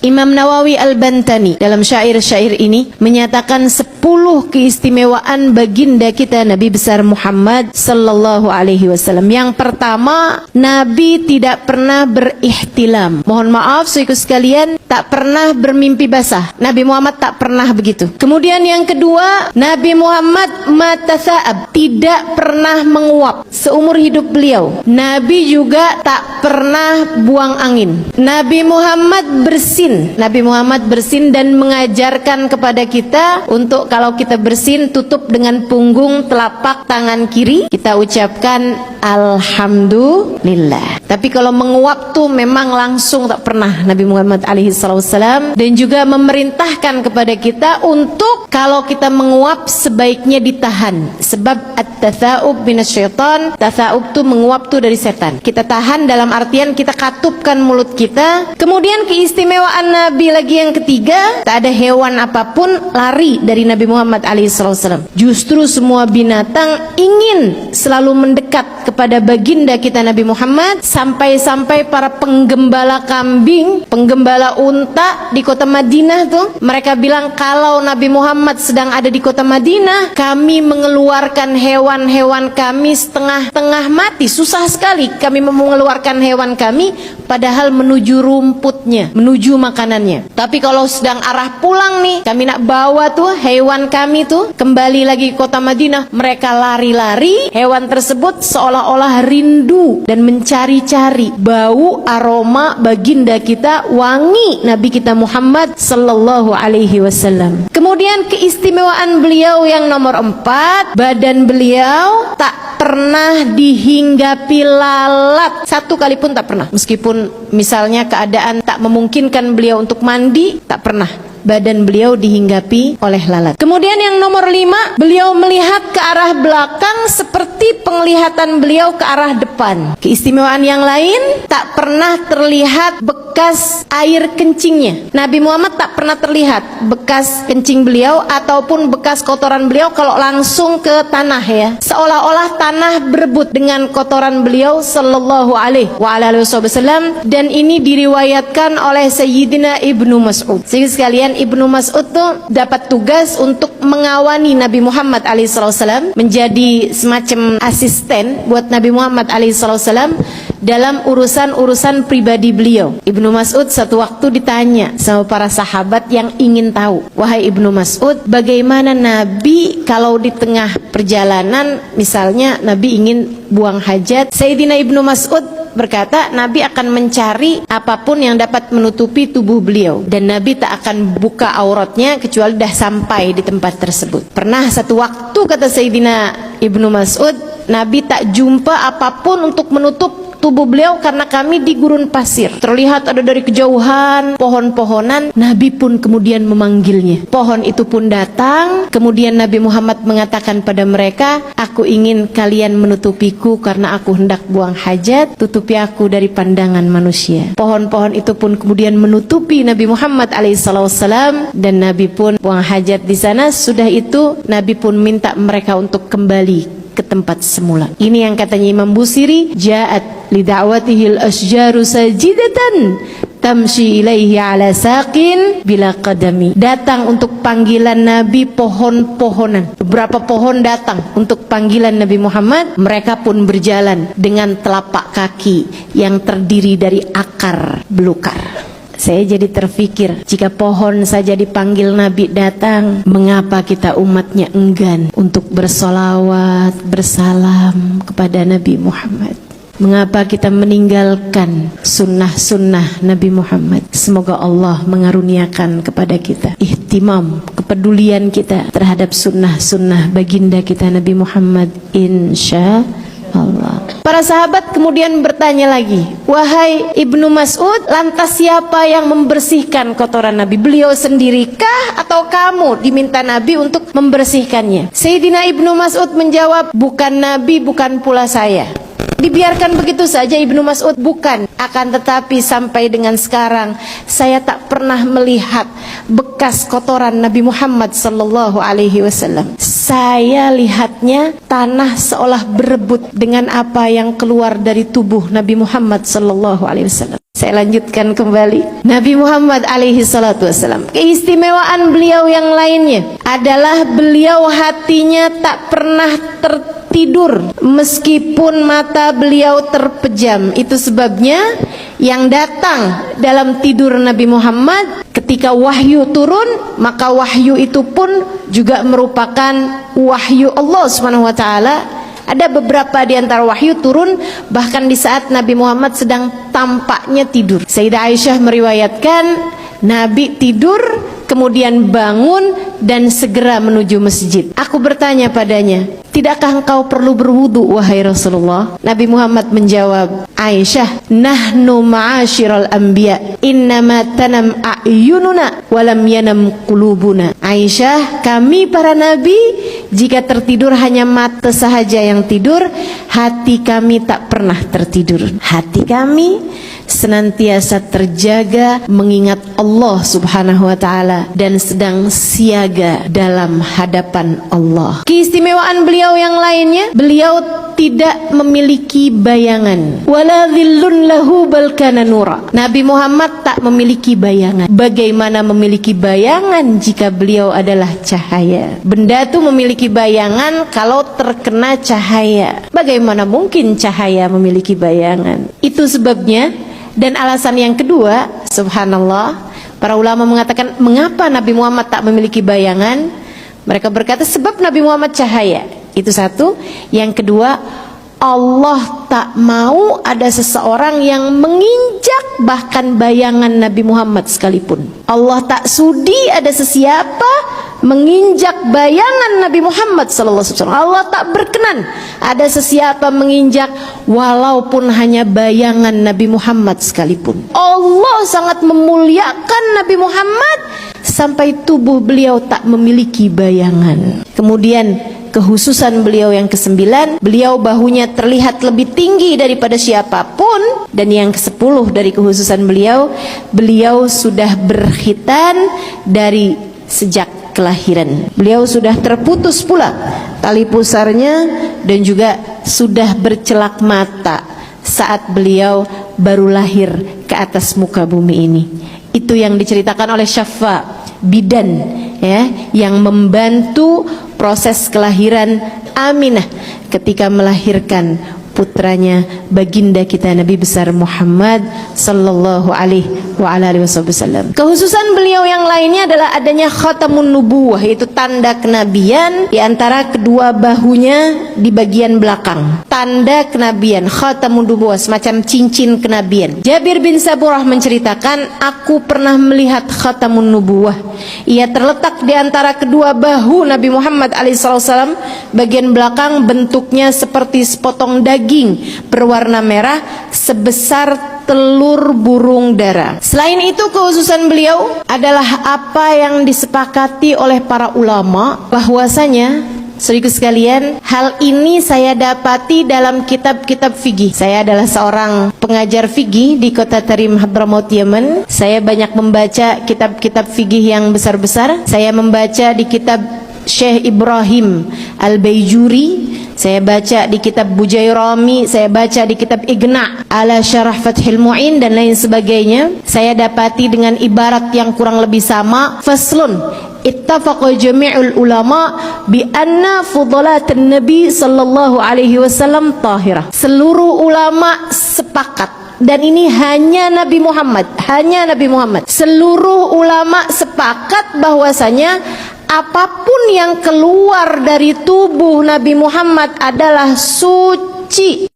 Imam Nawawi Al-Bantani dalam syair-syair ini menyatakan 10 keistimewaan baginda kita Nabi besar Muhammad sallallahu alaihi wasallam. Yang pertama, Nabi tidak pernah berihtilam. Mohon maaf saudaraku sekalian, tak pernah bermimpi basah. Nabi Muhammad tak pernah begitu. Kemudian yang kedua, Nabi Muhammad matasaab, tidak pernah menguap seumur hidup beliau. Nabi juga tak pernah buang angin. Nabi Muhammad bersin. Nabi Muhammad bersin dan mengajarkan kepada kita untuk kalau kita bersin tutup dengan punggung telapak tangan kiri, kita ucapkan alhamdulillah. Tapi kalau menguap tuh memang langsung tak pernah Nabi Muhammad alaihi wasallam. Dan juga memerintahkan kepada kita untuk kalau kita menguap sebaiknya ditahan, sebab at-tatha'ub minasyaitan. Tatha'ub tuh menguap tuh dari setan. Kita tahan dalam artian kita katupkan mulut kita. Kemudian keistimewaan Nabi lagi yang ketiga, tak ada hewan apapun lari dari Nabi Muhammad alaihissalam. Justru semua binatang ingin selalu mendekat kepada baginda kita Nabi Muhammad, sampai-sampai para penggembala kambing, penggembala unta di kota Madinah tuh, mereka bilang kalau Nabi Muhammad sedang ada di kota Madinah, kami mengeluarkan hewan-hewan kami setengah-tengah mati. Susah sekali kami mengeluarkan hewan kami padahal menuju rumputnya, menuju makanannya. Tapi kalau sedang arah pulang nih, kami nak bawa tuh hewan kami tuh kembali lagi ke kota Madinah, mereka lari-lari. Hewan tersebut seolah-olah rindu dan mencari-cari bau aroma baginda kita, wangi Nabi kita Muhammad sallallahu alaihi wasallam. Kemudian keistimewaan beliau yang nomor 4, badan beliau tak pernah dihinggapi lalat, satu kali pun tak pernah. Meskipun misalnya keadaan tak memungkinkan beliau untuk mandi, tak pernah badan beliau dihinggapi oleh lalat. Kemudian yang nomor 5, beliau melihat ke arah belakang seperti penglihatan beliau ke arah depan. Keistimewaan yang lain, tak pernah terlihat bekas air kencingnya. Nabi Muhammad tak pernah terlihat bekas kencing beliau ataupun bekas kotoran beliau kalau langsung ke tanah ya. Seolah-olah tanah berebut dengan kotoran beliau sallallahu alaihi wasallam. Dan ini diriwayatkan oleh Sayyidina Ibnu Mas'ud. Sekalian, Ibnu Mas'ud tuh dapat tugas untuk mengawani Nabi Muhammad alaihissalam, menjadi semacam asisten buat Nabi Muhammad alaihissalam dalam urusan-urusan pribadi beliau. Ibnu Mas'ud satu waktu ditanya sama para sahabat yang ingin tahu, wahai Ibnu Mas'ud, bagaimana Nabi kalau di tengah perjalanan misalnya Nabi ingin buang hajat? Sayyidina Ibnu Mas'ud berkata, Nabi akan mencari apapun yang dapat menutupi tubuh beliau, dan Nabi tak akan buka auratnya kecuali dah sampai di tempat tersebut. Pernah satu waktu, kata Sayyidina Ibnu Mas'ud, Nabi tak jumpa apapun untuk menutup tubuh beliau karena kami di gurun pasir. Terlihat ada dari kejauhan pohon-pohonan. Nabi pun kemudian memanggilnya. Pohon itu pun datang. Kemudian Nabi Muhammad mengatakan pada mereka, aku ingin kalian menutupiku karena aku hendak buang hajat. Tutupi aku dari pandangan manusia. Pohon-pohon itu pun kemudian menutupi Nabi Muhammad alaihissalam, dan Nabi pun buang hajat di sana. Sudah itu Nabi pun minta mereka untuk kembali ke tempat semula. Ini yang katanya Imam Busiri, ja'at li da'watihil asjaru sajidatan tamshi ilaihi ala saqin bila qadami. Datang untuk panggilan Nabi pohon-pohonan. Beberapa pohon datang untuk panggilan Nabi Muhammad. Mereka pun berjalan dengan telapak kaki yang terdiri dari akar belukar. Saya jadi terfikir, jika pohon saja dipanggil Nabi datang, mengapa kita umatnya enggan untuk bersolawat, bersalam kepada Nabi Muhammad? Mengapa kita meninggalkan sunnah-sunnah Nabi Muhammad? Semoga Allah mengaruniakan kepada kita ihtimam, kepedulian kita terhadap sunnah-sunnah baginda kita Nabi Muhammad, insya Allah. Para sahabat kemudian bertanya lagi, wahai Ibnu Mas'ud, lantas siapa yang membersihkan kotoran Nabi? Beliau sendirikah atau kamu diminta Nabi untuk membersihkannya? Sayyidina Ibnu Mas'ud menjawab, bukan Nabi, bukan pula saya. Dibiarkan begitu saja Ibnu Mas'ud? Bukan. Akan tetapi sampai dengan sekarang saya tak pernah melihat bekas kotoran Nabi Muhammad sallallahu alaihi wasallam. Saya lihatnya tanah seolah berebut dengan apa yang keluar dari tubuh Nabi Muhammad sallallahu alaihi wasallam. Saya lanjutkan kembali. Nabi Muhammad alaihi salatu wassalam, keistimewaan beliau yang lainnya adalah beliau hatinya tak pernah tertidur meskipun mata beliau terpejam. Itu sebabnya yang datang dalam tidur Nabi Muhammad ketika wahyu turun, maka wahyu itu pun juga merupakan wahyu Allah Subhanahu wa taala. Ada beberapa di antara wahyu turun bahkan di saat Nabi Muhammad sedang tampaknya tidur. Sayyidah Aisyah meriwayatkan Nabi tidur kemudian bangun dan segera menuju masjid. Aku bertanya padanya, tidakkah engkau perlu berwudu wahai Rasulullah? Nabi Muhammad menjawab, Aisyah, nahnu ma'asyiral anbiya innama tanam a'yununa walam yanam qulubuna. Aisyah, kami para nabi jika tertidur hanya mata sahaja yang tidur, hati kami tak pernah tertidur. Hati kami senantiasa terjaga mengingat Allah Subhanahu wa taala dan sedang siaga dalam hadapan Allah. Keistimewaan beliau yang lainnya, beliau tidak memiliki bayangan. Wala dhillun lahu bal kana nura. Nabi Muhammad tak memiliki bayangan. Bagaimana memiliki bayangan jika beliau adalah cahaya? Benda itu memiliki bayangan kalau terkena cahaya. Bagaimana mungkin cahaya memiliki bayangan? Itu sebabnya. Dan alasan yang kedua, subhanallah, para ulama mengatakan mengapa Nabi Muhammad tak memiliki bayangan? Mereka berkata sebab Nabi Muhammad cahaya. Itu satu. Yang kedua, Allah tak mau ada seseorang yang menginjak bahkan bayangan Nabi Muhammad sekalipun. Allah tak sudi ada sesiapa menginjak bayangan Nabi Muhammad SAW. Allah tak berkenan ada sesiapa menginjak walaupun hanya bayangan Nabi Muhammad sekalipun. Allah sangat memuliakan Nabi Muhammad sampai tubuh beliau tak memiliki bayangan. Kemudian kehususan beliau yang ke-9, beliau bahunya terlihat lebih tinggi daripada siapapun. Dan yang ke-10 dari kehususan beliau, beliau sudah berkhitan dari sejak kelahiran. Beliau sudah terputus pula tali pusarnya dan juga sudah bercelak mata saat beliau baru lahir ke atas muka bumi ini. Itu yang diceritakan oleh Syafa bidan, ya, yang membantu proses kelahiran Aminah ketika melahirkan putranya baginda kita Nabi besar Muhammad sallallahu alaihi wasallam. Kehususan beliau yang lainnya adalah adanya khatamun nubuwah, yaitu tanda kenabian di antara kedua bahunya di bagian belakang. Tanda kenabian, khatamun nubuwah, semacam cincin kenabian. Jabir bin Saburah menceritakan, aku pernah melihat khatamun nubuwah. Ia terletak di antara kedua bahu Nabi Muhammad alaihissalam. Bagian belakang bentuknya seperti sepotong daging berwarna merah sebesar telur burung dara. Selain itu, kehususan beliau adalah apa yang disepakati oleh para ulama, bahwasanya saudaraku sekalian, hal ini saya dapati dalam kitab-kitab fikih. Saya adalah seorang pengajar fikih di kota Tarim, Hadramaut, Yaman. Saya banyak membaca kitab-kitab fikih yang besar-besar. Saya membaca di kitab Syekh Ibrahim Al-Baijuri, saya baca di kitab Bujairami, saya baca di kitab Ighna ala Syarah Fathil Mu'in dan lain sebagainya. Saya dapati dengan ibarat yang kurang lebih sama, faslun ittafaqa jami'ul ulama bi anna fudalatan nabi sallallahu alaihi wasallam tahirah. Seluruh ulama sepakat, dan ini hanya Nabi Muhammad, hanya Nabi Muhammad. Seluruh ulama sepakat bahwasanya apapun yang keluar dari tubuh Nabi Muhammad adalah suci.